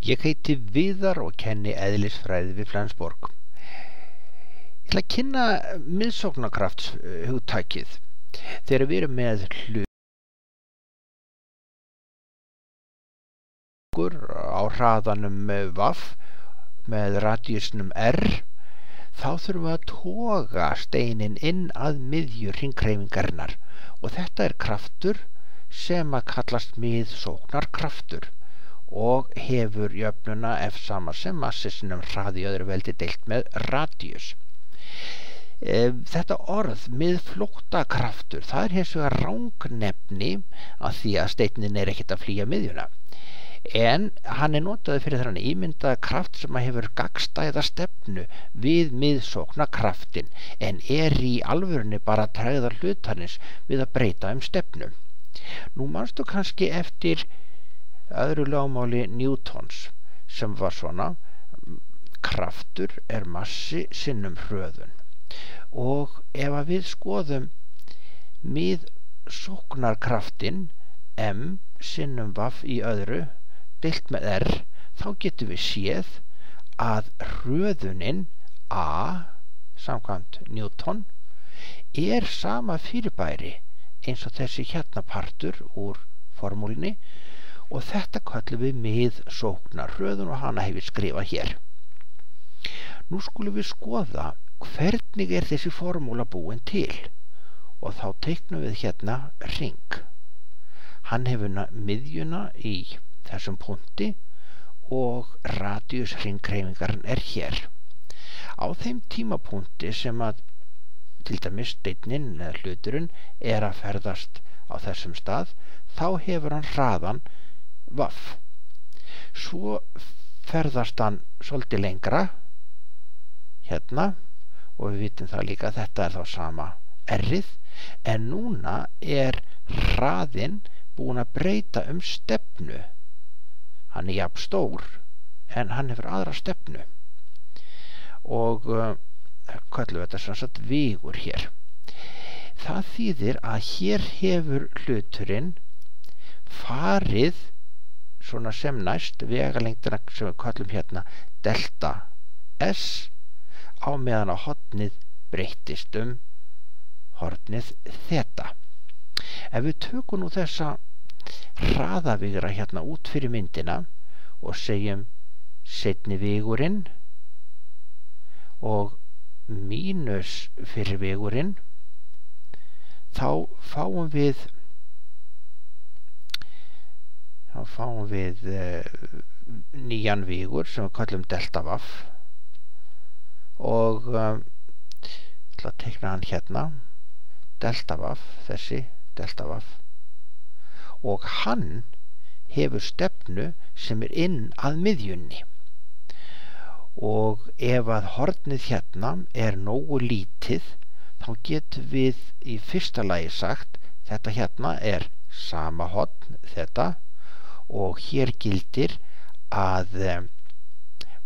Ég heiti Viðar og kenni eðlisfræði við Flensborg. Ég ætla að kynna miðsóknarkraftshugtakið. Þegar við erum með hlutur á hraðanum VAF með radíusnum R, þá þurfum við að toga steininn inn að miðju hringhreyfingarinnar og þetta er kraftur sem að kallast miðsóknarkraftur og hefur jöfnuna F sama sem massi sinnum hraði í öðru veldi deilt með radíus. Þetta orð miðflóttakraftur, það er hins vegar rangnefni af því að steinninn er ekkert að flýja miðjuna. En hann er notaður fyrir þennan ímyndaða kraft sem hefur gagnstæða stefnu við miðsóknarkraftin en er í alvörunni bara tregða hlutarins við að breyta stefnu. Nú manstu kannski eftir öðru lögmáli Newtons sem var svona: kraftur er massi sinnum hröðun. Og ef að við skoðum miðsóknarkraftin M sinnum VAF í öðru deilt með R, þá getum við séð að hröðunin A samkvæmt Newton er sama fyrirbæri eins og þessi hérna partur úr formúlinni og þetta köllum við miðsóknarhröðun og hana hef ég skrifað hér. Nú skulum við skoða hvernig er þessi formúla búin til og þá teiknum við hérna hring. Hann hefur miðjuna í þessum punkti og radíus hringhreyfingarinn er hér. Á þeim tímapunkti sem að til dæmis steinninn eða hluturinn er að ferðast á þessum stað, þá hefur hann hraðan VAF. Svo ferðast hann svolítið lengra hérna og við vitum það líka að þetta er þá sama R-ið, en núna er hraðinn búin að breyta stefnu. Hann er jafn stór en hann hefur aðra stefnu og köllum þetta sem sagt vigur hér. Það þýðir að hér hefur hluturinn farið svona sem næst vegalengdina sem við köllum hérna delta S á meðan að hornið breyttist hornið þeta. Ef við tökum nú þessa hraðavigra hérna út fyrir myndina og segjum seinni vigurinn og mínus fyrir vigurinn, þá fáum við nýjan vigur sem við kallum delta VAF og ætla að teikna hann hérna delta VAF, þessi delta VAF, og hann hefur stefnu sem er inn að miðjunni og ef að hornið hérna er nógu lítið þá getum við í fyrsta lagi sagt þetta hérna er sama horn þetta og hér gildir að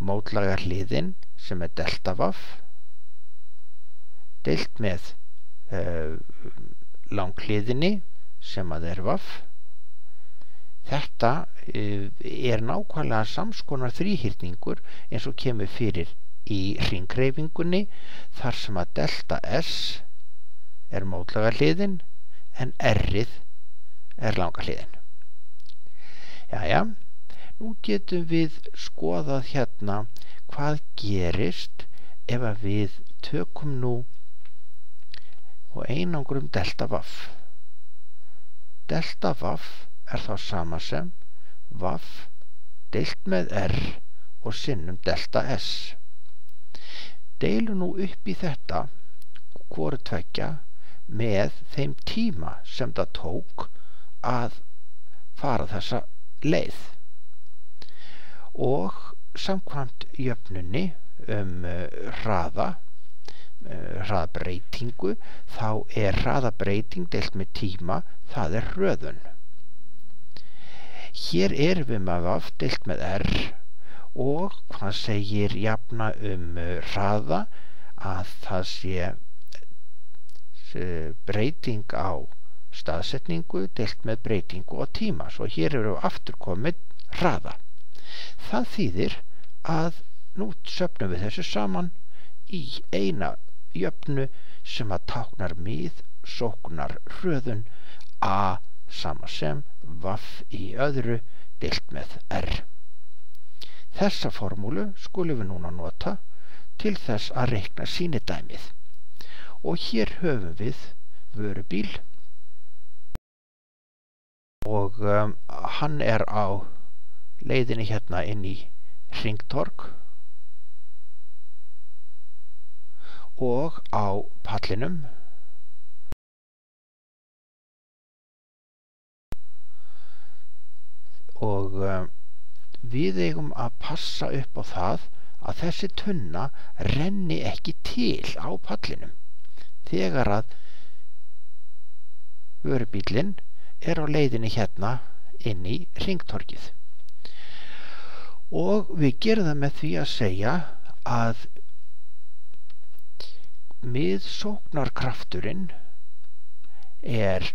mótlaga hliðin sem er delta VAF deilt með langhliðinni sem að er VAF. Þetta er nákvæmlega samskonar þríhyrningur eins og kemur fyrir í hringhreyfingunni þar sem að delta S er mótlaga hliðin en R-ið er langa hliðin. Jæja, nú getum við skoðað hérna hvað gerist ef að við tökum nú og einangrum delta VAF. Delta VAF er þá sama sem VAF deilt með R og sinnum delta S. Deilum nú upp í þetta hvoru tveggja með þeim tíma sem það tók að fara þessa leið og samkvæmt jöfnunni hraðabreytingu þá er hraðabreyting deilt með tíma, það er hröðun. Hér erum við með VAF deilt með R og hvað segir jafna hraða að það sé breyting á staðsetningu deilt með breytingu á tíma. Svo hér erum við aftur komið hraða. Það þýðir að nú söfnum við þessu saman í eina jöfnu sem að táknar miðsóknarhröðun A sama sem vaff í öðru deilt með R. Þessa formúlu skulum við núna nota til þess að reikna sýnidæmið. Og hér höfum við vörubíl og hann er á leiðinni hérna inn í hringtorg og á pallinum og við eigum að passa upp á það að þessi tunna renni ekki til á pallinum þegar að vörubíllinn er á leiðinni hérna inn í hringtorgið. Og við gerum það með því að segja að miðsóknarkrafturinn er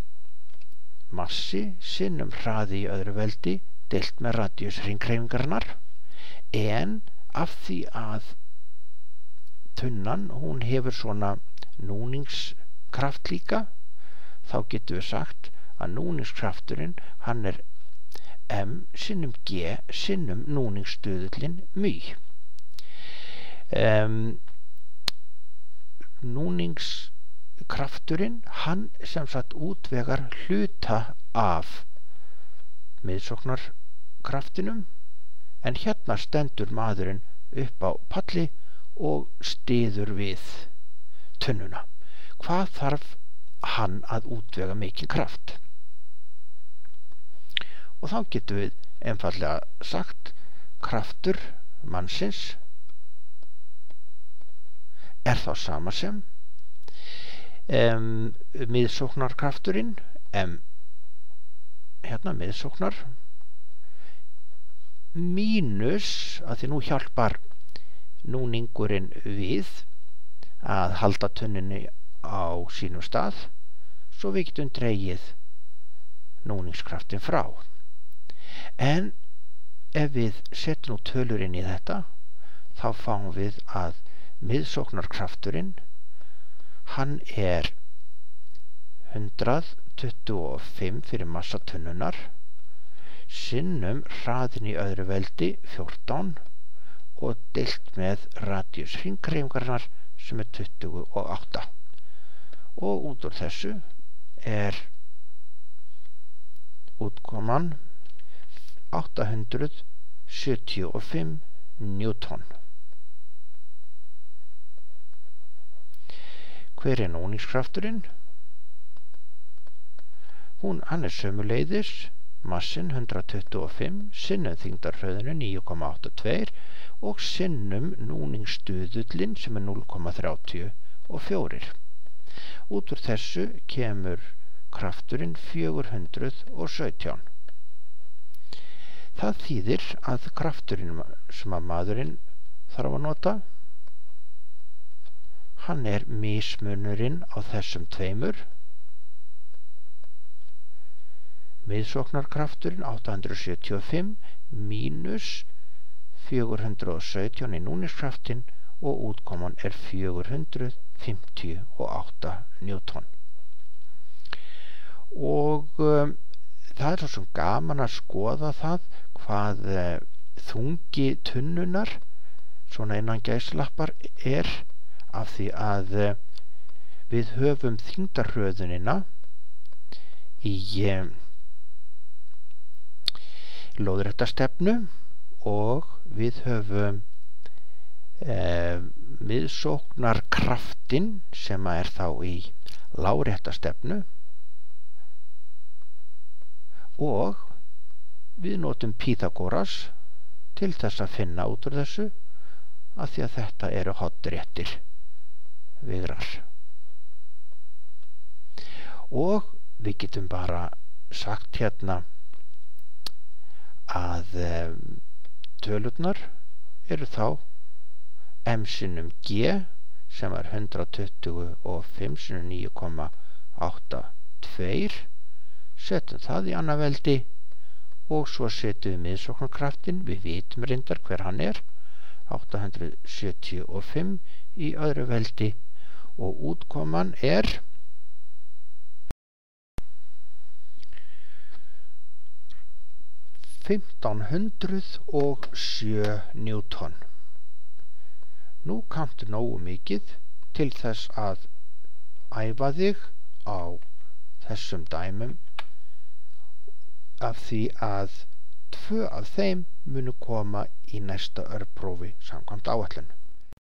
massi sinnum hraði í öðru veldi deilt með radíus hringhreyfingarinnar, en af því að tunnan hún hefur svona núningskraft líka, þá getum við sagt að núningskrafturinn hann er m sinnum g sinnum núningsstöðullin my. Núningskrafturinn hann sem sagt útvegar hluta af miðsóknarkraftinum, en hérna stendur maðurinn upp á palli og styður við tunnuna. Hvað þarf hann að útvega mikinn kraft? Og þá getum við einfallega sagt kraftur mannsins er þá sama sem miðsóknarkrafturinn hérna miðsóknar mínus, að því nú hjálpar núningurinn við að halda tunninni á sínum stað, svo við getum dregið núningskraftin frá. En ef við setjum nú tölur inn í þetta, þá fáum við að miðsóknarkrafturinn hann er 125 fyrir massa tunnunar sinnum hraðin í öðru veldi 14 og deilt með radíus hringhreyfingarinnar sem er 28. Og út úr þessu er útkoman 875 newton. Hver er núningskrafturinn? Hann er sömuleiðis massin 125 sinnum þyngdarhröðinu 9,82 og sinnum núningsstöðullin sem er 0,34. Út úr þessu kemur krafturinn 417. Það þýðir að krafturinn sem að maðurinn þarf að nota, hann er mismunurinn á þessum tveimur. Miðsóknarkrafturinn 875 mínus 417 í núningskraftin og útkoman er 458 newton. Og það er svo sem gaman að skoða það hvað þungi tunnunar svona innan gæslappar er, af því að við höfum þyngdarhröðunina í lóðréttastefnu og við höfum miðsóknarkraftin sem er þá í láréttastefnu, og við notum Pýþagóras til þess að finna út úr þessu, af því að þetta eru hornréttir vigrar. Og við getum bara sagt hérna að tölurnar eru þá m sinnum g sem er 125 sinnum 9,82, setjum það í annað veldi og svo setjum við miðsóknarkraftin, við vitum reyndar hver hann er, 875 í öðru veldi og útkoman er 1507 newton. Nú kanntu nógu mikið til þess að æfa þig á þessum dæmum af því að 2 af þeim munu koma í næsta örprófi samkvæmt áætlun.